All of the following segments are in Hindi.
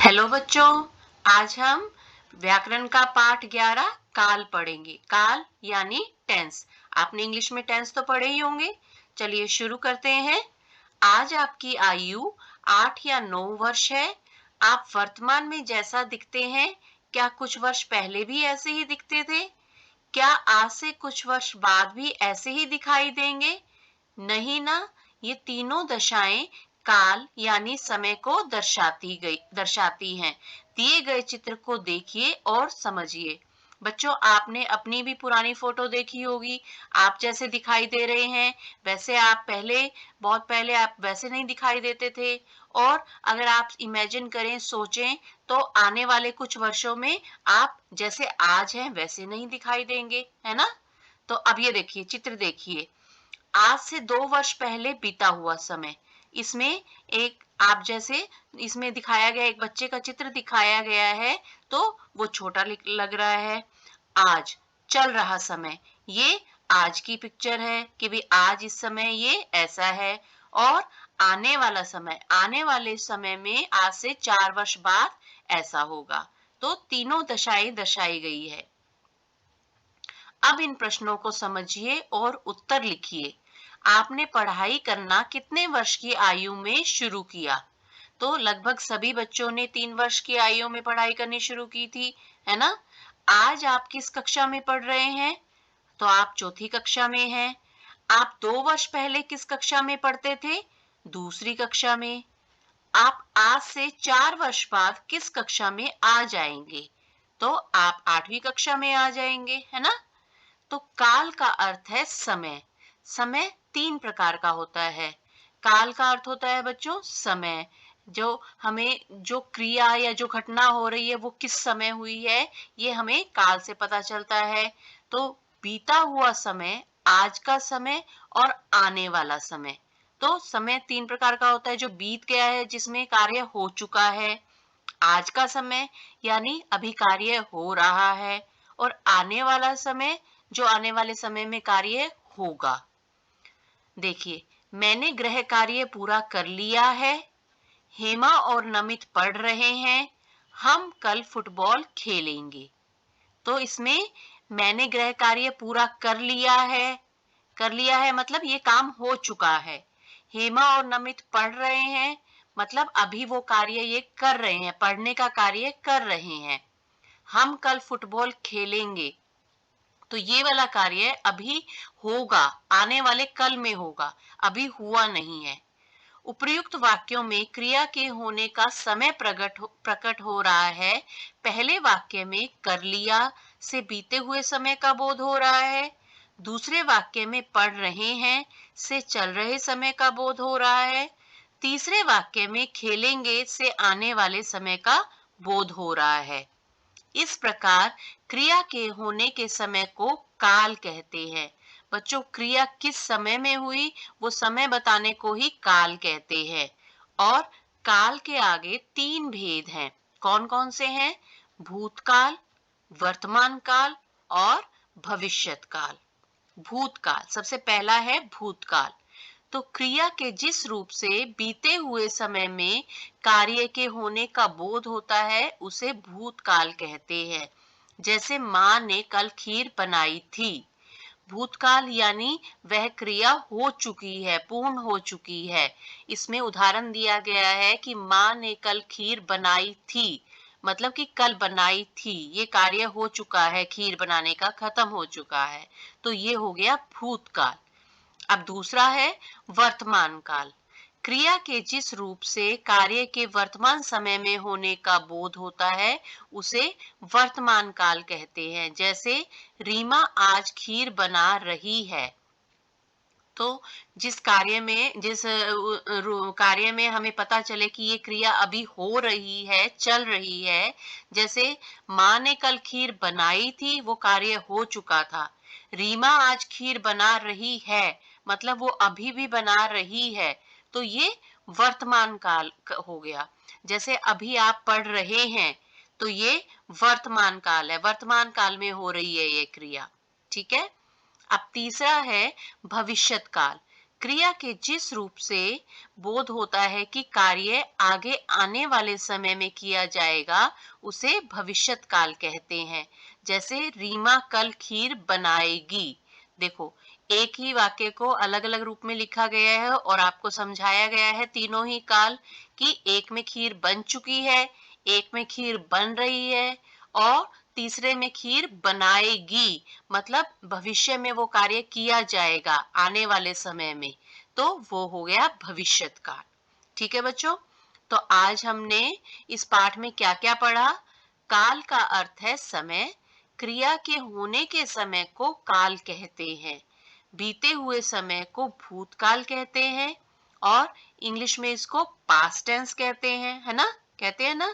हेलो बच्चों, आज हम व्याकरण का पाठ 11 काल पढ़ेंगे। काल यानी टेंस। आपने इंग्लिश में टेंस तो पढ़े ही होंगे। चलिए शुरू करते हैं। आज आपकी आयु 8 या 9 वर्ष है। आप वर्तमान में जैसा दिखते हैं, क्या कुछ वर्ष पहले भी ऐसे ही दिखते थे? क्या आज से कुछ वर्ष बाद भी ऐसे ही दिखाई देंगे? नहीं ना। ये तीनों दशाएं काल यानी समय को दर्शाती हैं। दिए गए चित्र को देखिए और समझिए। बच्चों, आपने अपनी भी पुरानी फोटो देखी होगी। आप जैसे दिखाई दे रहे हैं वैसे आप बहुत पहले आप वैसे नहीं दिखाई देते थे। और अगर आप इमेजिन करें, सोचें, तो आने वाले कुछ वर्षों में आप जैसे आज हैं वैसे नहीं दिखाई देंगे, है ना? तो अब ये देखिए, चित्र देखिए। आज से 2 वर्ष पहले बीता हुआ समय। इसमें एक आप जैसे इसमें दिखाया गया एक बच्चे का चित्र दिखाया गया है, तो वो छोटा लग रहा है। आज चल रहा समय, ये आज की पिक्चर है कि भी आज इस समय ये ऐसा है। और आने वाले समय में आज से 4 वर्ष बाद ऐसा होगा। तो तीनों दशाएं दर्शाई गई है। अब इन प्रश्नों को समझिए और उत्तर लिखिए। आपने पढ़ाई करना कितने वर्ष की आयु में शुरू किया? तो लगभग सभी बच्चों ने 3 वर्ष की आयु में पढ़ाई करनी शुरू की थी, है ना? आज आप किस कक्षा में पढ़ रहे हैं? तो आप चौथी कक्षा में हैं। आप 2 वर्ष पहले किस कक्षा में पढ़ते थे? दूसरी कक्षा में। आप आज से 4 वर्ष बाद किस कक्षा में आ जाएंगे? तो आप 8वीं कक्षा में आ जाएंगे, है ना? तो काल का अर्थ है समय। समय 3 प्रकार का होता है। काल का अर्थ होता है बच्चों समय। जो क्रिया या जो घटना हो रही है वो किस समय हुई है, ये हमें काल से पता चलता है। तो बीता हुआ समय, आज का समय और आने वाला समय। तो समय 3 प्रकार का होता है। जो बीत गया है, जिसमें कार्य हो चुका है। आज का समय यानी अभी कार्य हो रहा है। और आने वाला समय, जो आने वाले समय में कार्य होगा। देखिए, मैंने गृह कार्य पूरा कर लिया है। हेमा और नमित पढ़ रहे हैं। हम कल फुटबॉल खेलेंगे। तो इसमें मैंने गृह कार्य पूरा कर लिया है। कर लिया है मतलब ये काम हो चुका है। हेमा और नमित पढ़ रहे हैं मतलब अभी वो कार्य ये कर रहे हैं, पढ़ने का कार्य कर रहे हैं। हम कल फुटबॉल खेलेंगे, तो ये वाला कार्य अभी होगा, आने वाले कल में होगा, अभी हुआ नहीं है। उपर्युक्त वाक्यों में क्रिया के होने का समय प्रकट हो रहा है। पहले वाक्य में कर लिया से बीते हुए समय का बोध हो रहा है। दूसरे वाक्य में पढ़ रहे हैं से चल रहे समय का बोध हो रहा है। तीसरे वाक्य में खेलेंगे से आने वाले समय का बोध हो रहा है। इस प्रकार क्रिया के होने के समय को काल कहते हैं। बच्चों, क्रिया किस समय में हुई वो समय बताने को ही काल कहते हैं। और काल के आगे 3 भेद हैं। कौन कौन से हैं? भूतकाल, वर्तमान काल और भविष्यत काल। भूतकाल सबसे पहला है। भूतकाल तो क्रिया के जिस रूप से बीते हुए समय में कार्य के होने का बोध होता है उसे भूतकाल कहते हैं। जैसे माँ ने कल खीर बनाई थी। भूतकाल यानी वह क्रिया हो चुकी है, पूर्ण हो चुकी है। इसमें उदाहरण दिया गया है कि माँ ने कल खीर बनाई थी, मतलब कि कल बनाई थी, ये कार्य हो चुका है, खीर बनाने का खत्म हो चुका है। तो ये हो गया भूतकाल। अब दूसरा है वर्तमान काल। क्रिया के जिस रूप से कार्य के वर्तमान समय में होने का बोध होता है उसे वर्तमान काल कहते हैं। जैसे रीमा आज खीर बना रही है। तो जिस कार्य में हमें पता चले कि ये क्रिया अभी हो रही है, चल रही है। जैसे माँ ने कल खीर बनाई थी, वो कार्य हो चुका था। रीमा आज खीर बना रही है, मतलब वो अभी भी बना रही है। तो ये वर्तमान काल हो गया। जैसे अभी आप पढ़ रहे हैं, तो ये वर्तमान काल है, वर्तमान काल में हो रही है ये क्रिया। ठीक है। अब तीसरा है भविष्यत काल। क्रिया के जिस रूप से बोध होता है कि कार्य आगे आने वाले समय में किया जाएगा उसे भविष्यत काल कहते हैं। जैसे रीमा कल खीर बनाएगी। देखो, एक ही वाक्य को अलग अलग रूप में लिखा गया है और आपको समझाया गया है तीनों ही काल कि एक में खीर बन चुकी है, एक में खीर बन रही है और तीसरे में खीर बनाएगी, मतलब भविष्य में वो कार्य किया जाएगा आने वाले समय में, तो वो हो गया भविष्यत काल। ठीक है बच्चों, तो आज हमने इस पाठ में क्या क्या पढ़ा। काल का अर्थ है समय, क्रिया के होने के समय को काल कहते हैं, बीते हुए समय को भूतकाल कहते हैं और इंग्लिश में इसको पास्ट टेंस कहते हैं, है ना, कहते हैं ना।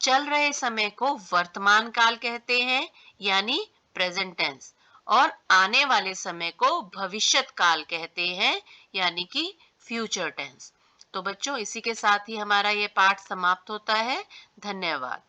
चल रहे समय को वर्तमान काल कहते हैं यानी प्रेजेंट टेंस और आने वाले समय को भविष्यत काल कहते हैं यानी कि फ्यूचर टेंस। तो बच्चों, इसी के साथ ही हमारा ये पाठ समाप्त होता है। धन्यवाद।